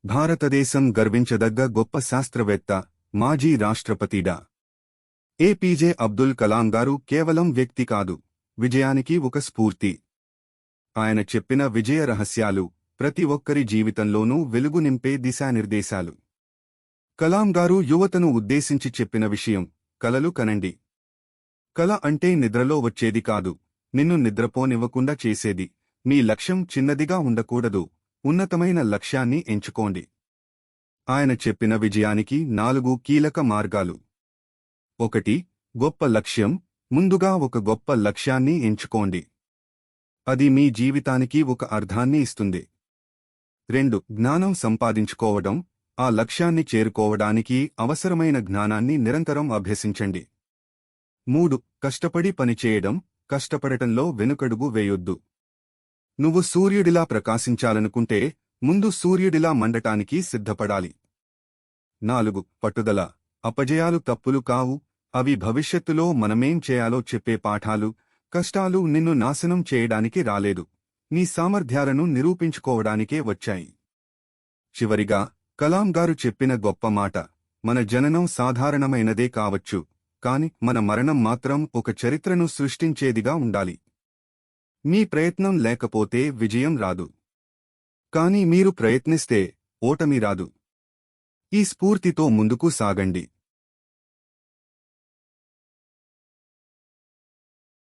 భారతదేశం గర్వించదగ్గ గొప్ప శాస్త్రవేత్త, మాజీ రాష్ట్రపతి డా. ఏపీజే అబ్దుల్ కలాం గారు కేవలం వ్యక్తి కాదు, విజయానికి ఒక స్ఫూర్తి. ఆయన చెప్పిన విజయ రహస్యాలు ప్రతి ఒక్కరి జీవితంలోనూ వెలుగు నింపే దిశానిర్దేశాలు. కలాం గారు యువతను ఉద్దేశించి చెప్పిన విషయం: కలలు కనండి. కల అంటే నిద్రలో వచ్చేది కాదు, నిన్ను నిద్రపోనివ్వకుండా చేసేది. మీ లక్ష్యం చిన్నదిగా ఉండకూడదు, ఉన్నతమైన లక్ష్యాన్ని ఎంచుకోండి. ఆయన చెప్పిన విజయానికి 4 కీలక మార్గాలు. 1. గొప్ప లక్ష్యం. ముందుగా ఒక గొప్ప లక్ష్యాన్ని ఎంచుకోండి. అది మీ జీవితానికి ఒక అర్థాన్ని ఇస్తుంది. 2. జ్ఞానం సంపాదించుకోవడం. ఆ లక్ష్యాన్ని చేరుకోవడానికి అవసరమైన జ్ఞానాన్ని నిరంతరం అభ్యసించండి. 3. కష్టపడి పనిచేయడం. కష్టపడటంలో వెనుకడుగు వేయొద్దు. నువ్వు సూర్యుడిలా ప్రకాశించాలనుకుంటే ముందు సూర్యుడిలా మండటానికి సిద్ధపడాలి. 4. పట్టుదల. అపజయాలు తప్పులు కావు, అవి భవిష్యత్తులో మనమేం చేయాలో చెప్పే పాఠాలు. కష్టాలు నిన్ను నాశనం చేయడానికి రాలేదు, నీ సామర్థ్యాలను నిరూపించుకోవడానికే వచ్చాయి. చివరిగా కలాం గారు చెప్పిన గొప్ప మాట: మన జననం సాధారణమైనదే కావచ్చు, కాని మన మరణం మాత్రం ఒక చరిత్రను సృష్టించేదిగా ఉండాలి. మీ ప్రయత్నం లేకపోతే విజయం రాదు, కానీ మీరు ప్రయత్నిస్తే ఓటమి రాదు. ఈ స్ఫూర్తితో ముందుకు సాగండి.